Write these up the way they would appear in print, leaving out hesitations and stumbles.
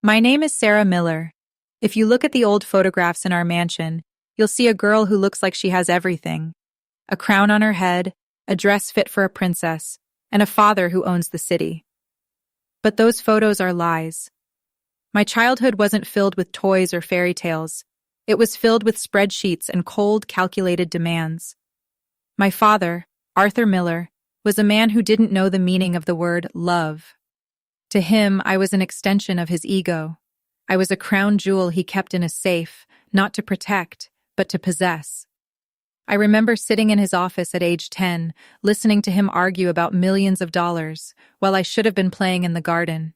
My name is Sarah Miller. If you look at the old photographs in our mansion, you'll see a girl who looks like she has everything. A crown on her head, a dress fit for a princess, and a father who owns the city. But those photos are lies. My childhood wasn't filled with toys or fairy tales. It was filled with spreadsheets and cold, calculated demands. My father, Arthur Miller, was a man who didn't know the meaning of the word love. To him, I was an extension of his ego. I was a crown jewel he kept in a safe, not to protect, but to possess. I remember sitting in his office at age 10, listening to him argue about millions of dollars, while I should have been playing in the garden.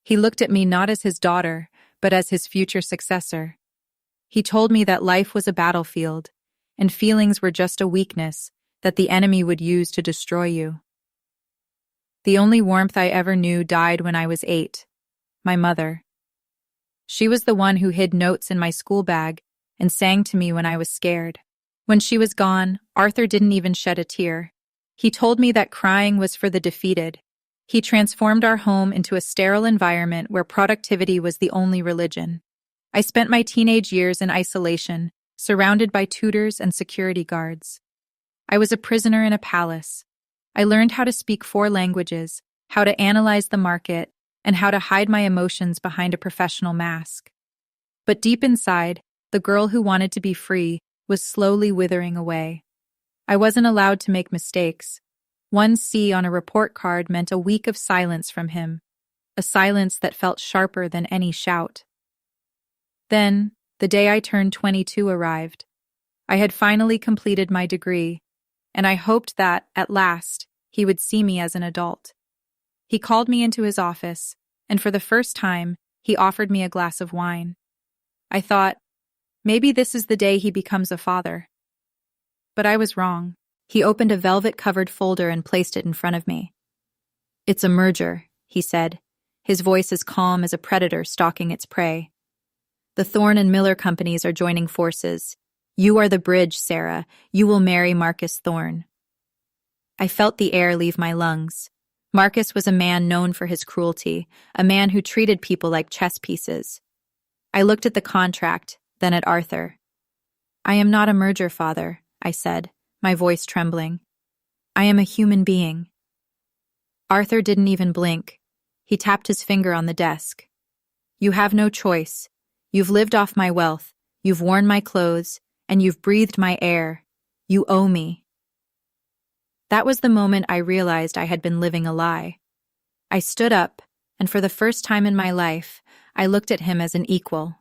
He looked at me not as his daughter, but as his future successor. He told me that life was a battlefield, and feelings were just a weakness that the enemy would use to destroy you. The only warmth I ever knew died when I was 8. My mother. She was the one who hid notes in my school bag and sang to me when I was scared. When she was gone, Arthur didn't even shed a tear. He told me that crying was for the defeated. He transformed our home into a sterile environment where productivity was the only religion. I spent my teenage years in isolation, surrounded by tutors and security guards. I was a prisoner in a palace. I learned how to speak 4 languages, how to analyze the market, and how to hide my emotions behind a professional mask. But deep inside, the girl who wanted to be free was slowly withering away. I wasn't allowed to make mistakes. One C on a report card meant a week of silence from him, a silence that felt sharper than any shout. Then, the day I turned 22 arrived. I had finally completed my degree, and I hoped that, at last, he would see me as an adult. He called me into his office, and for the first time, he offered me a glass of wine. I thought, maybe this is the day he becomes a father. But I was wrong. He opened a velvet-covered folder and placed it in front of me. "It's a merger," he said, his voice as calm as a predator stalking its prey. "The Thorne and Miller companies are joining forces. You are the bridge, Sarah. You will marry Marcus Thorne." I felt the air leave my lungs. Marcus was a man known for his cruelty, a man who treated people like chess pieces. I looked at the contract, then at Arthur. "I am not a merger, father," I said, my voice trembling. "I am a human being." Arthur didn't even blink. He tapped his finger on the desk. "You have no choice. You've lived off my wealth, you've worn my clothes, and you've breathed my air. You owe me." That was the moment I realized I had been living a lie. I stood up, and for the first time in my life, I looked at him as an equal.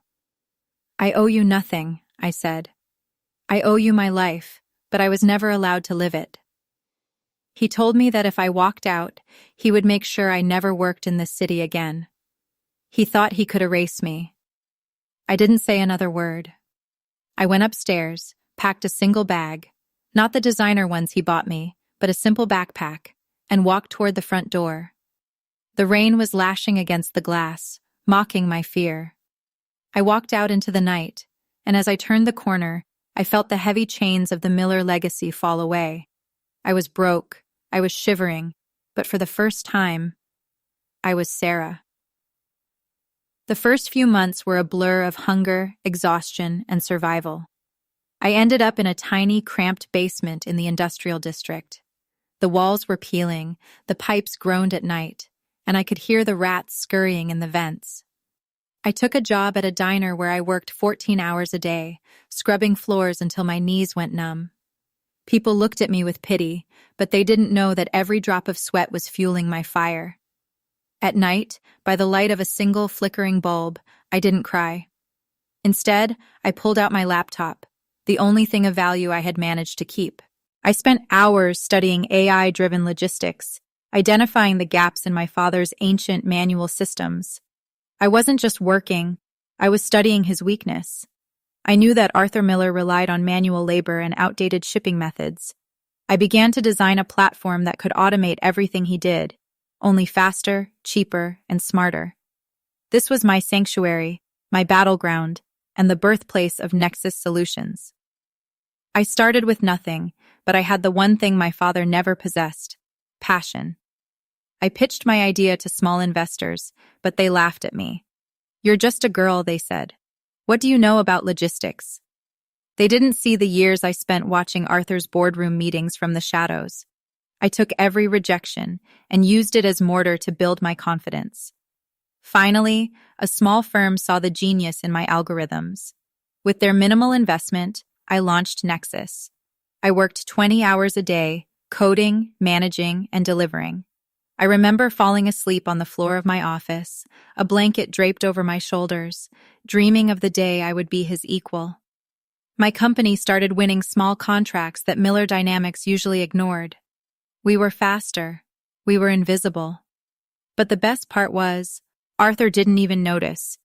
"I owe you nothing," I said. "I owe you my life, but I was never allowed to live it." He told me that if I walked out, he would make sure I never worked in this city again. He thought he could erase me. I didn't say another word. I went upstairs, packed a single bag, not the designer ones he bought me, but a simple backpack, and walked toward the front door. The rain was lashing against the glass, mocking my fear. I walked out into the night, and as I turned the corner, I felt the heavy chains of the Miller legacy fall away. I was broke, I was shivering, but for the first time, I was Sarah. The first few months were a blur of hunger, exhaustion, and survival. I ended up in a tiny, cramped basement in the industrial district. The walls were peeling, the pipes groaned at night, and I could hear the rats scurrying in the vents. I took a job at a diner where I worked 14 hours a day, scrubbing floors until my knees went numb. People looked at me with pity, but they didn't know that every drop of sweat was fueling my fire. At night, by the light of a single flickering bulb, I didn't cry. Instead, I pulled out my laptop, the only thing of value I had managed to keep. I spent hours studying AI-driven logistics, identifying the gaps in my father's ancient manual systems. I wasn't just working, I was studying his weakness. I knew that Arthur Miller relied on manual labor and outdated shipping methods. I began to design a platform that could automate everything he did, only faster, cheaper, and smarter. This was my sanctuary, my battleground, and the birthplace of Nexus Solutions. I started with nothing, but I had the one thing my father never possessed: passion. I pitched my idea to small investors, but they laughed at me. "You're just a girl," they said. "What do you know about logistics?" They didn't see the years I spent watching Arthur's boardroom meetings from the shadows. I took every rejection and used it as mortar to build my confidence. Finally, a small firm saw the genius in my algorithms. With their minimal investment, I launched Nexus. I worked 20 hours a day, coding, managing, and delivering. I remember falling asleep on the floor of my office, a blanket draped over my shoulders, dreaming of the day I would be his equal. My company started winning small contracts that Miller Dynamics usually ignored. We were faster. We were invisible. But the best part was, Arthur didn't even notice.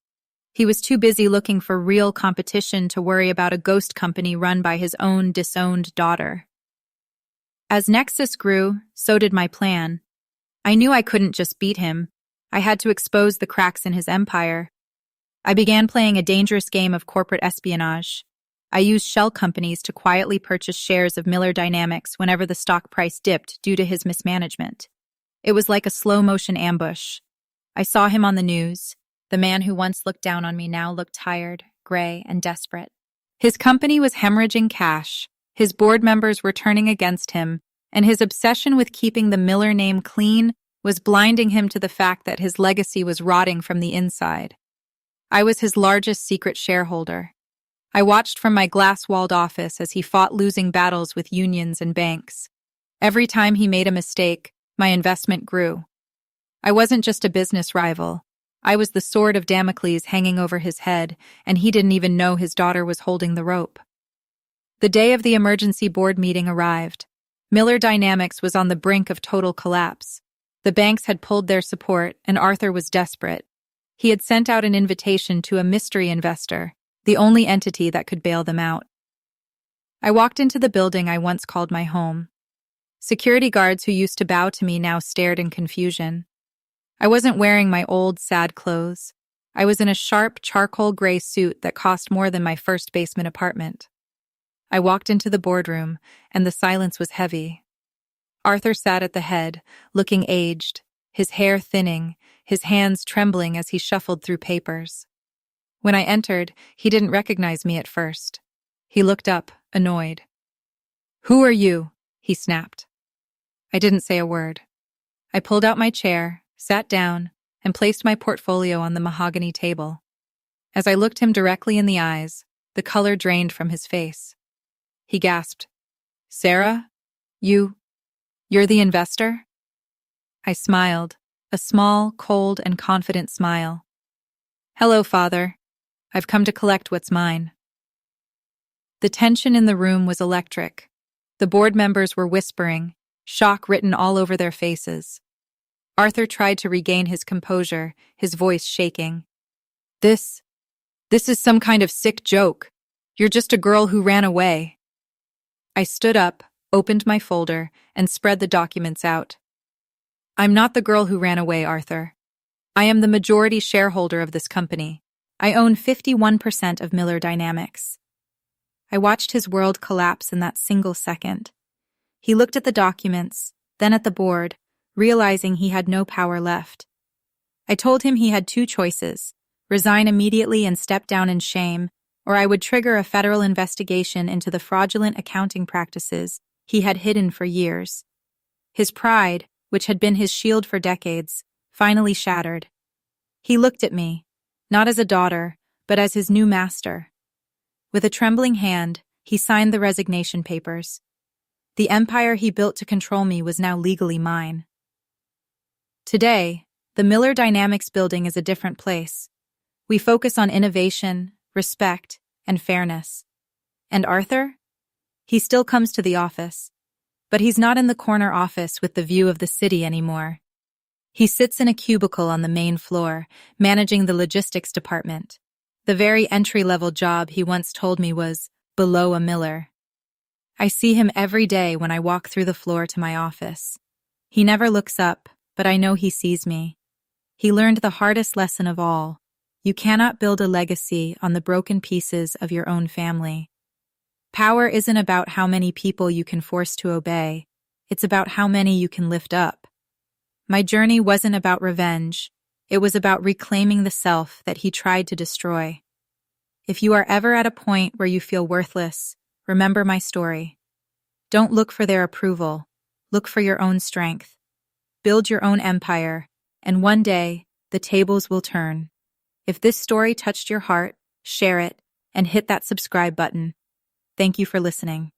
He was too busy looking for real competition to worry about a ghost company run by his own disowned daughter. As Nexus grew, so did my plan. I knew I couldn't just beat him. I had to expose the cracks in his empire. I began playing a dangerous game of corporate espionage. I used shell companies to quietly purchase shares of Miller Dynamics whenever the stock price dipped due to his mismanagement. It was like a slow-motion ambush. I saw him on the news. The man who once looked down on me now looked tired, gray, and desperate. His company was hemorrhaging cash, his board members were turning against him, and his obsession with keeping the Miller name clean was blinding him to the fact that his legacy was rotting from the inside. I was his largest secret shareholder. I watched from my glass-walled office as he fought losing battles with unions and banks. Every time he made a mistake, my investment grew. I wasn't just a business rival. I was the sword of Damocles hanging over his head, and he didn't even know his daughter was holding the rope. The day of the emergency board meeting arrived. Miller Dynamics was on the brink of total collapse. The banks had pulled their support, and Arthur was desperate. He had sent out an invitation to a mystery investor, the only entity that could bail them out. I walked into the building I once called my home. Security guards who used to bow to me now stared in confusion. I wasn't wearing my old, sad clothes. I was in a sharp, charcoal gray suit that cost more than my first basement apartment. I walked into the boardroom, and the silence was heavy. Arthur sat at the head, looking aged, his hair thinning, his hands trembling as he shuffled through papers. When I entered, he didn't recognize me at first. He looked up, annoyed. "Who are you?" he snapped. I didn't say a word. I pulled out my chair, sat down, and placed my portfolio on the mahogany table. As I looked him directly in the eyes, the color drained from his face. He gasped, "Sarah? You're the investor?" I smiled, a small, cold, and confident smile. "Hello, Father. I've come to collect what's mine." The tension in the room was electric. The board members were whispering, shock written all over their faces. Arthur tried to regain his composure, his voice shaking. This is some kind of sick joke. You're just a girl who ran away." I stood up, opened my folder, and spread the documents out. "I'm not the girl who ran away, Arthur. I am the majority shareholder of this company. I own 51% of Miller Dynamics." I watched his world collapse in that single second. He looked at the documents, then at the board, realizing he had no power left. I told him he had two choices: resign immediately and step down in shame, or I would trigger a federal investigation into the fraudulent accounting practices he had hidden for years. His pride, which had been his shield for decades, finally shattered. He looked at me, not as a daughter, but as his new master. With a trembling hand, he signed the resignation papers. The empire he built to control me was now legally mine. Today, the Miller Dynamics building is a different place. We focus on innovation, respect, and fairness. And Arthur? He still comes to the office, but he's not in the corner office with the view of the city anymore. He sits in a cubicle on the main floor, managing the logistics department, the very entry-level job he once told me was below a Miller. I see him every day when I walk through the floor to my office. He never looks up, but I know he sees me. He learned the hardest lesson of all. You cannot build a legacy on the broken pieces of your own family. Power isn't about how many people you can force to obey. It's about how many you can lift up. My journey wasn't about revenge. It was about reclaiming the self that he tried to destroy. If you are ever at a point where you feel worthless, remember my story. Don't look for their approval. Look for your own strength. Build your own empire, and one day, the tables will turn. If this story touched your heart, share it, and hit that subscribe button. Thank you for listening.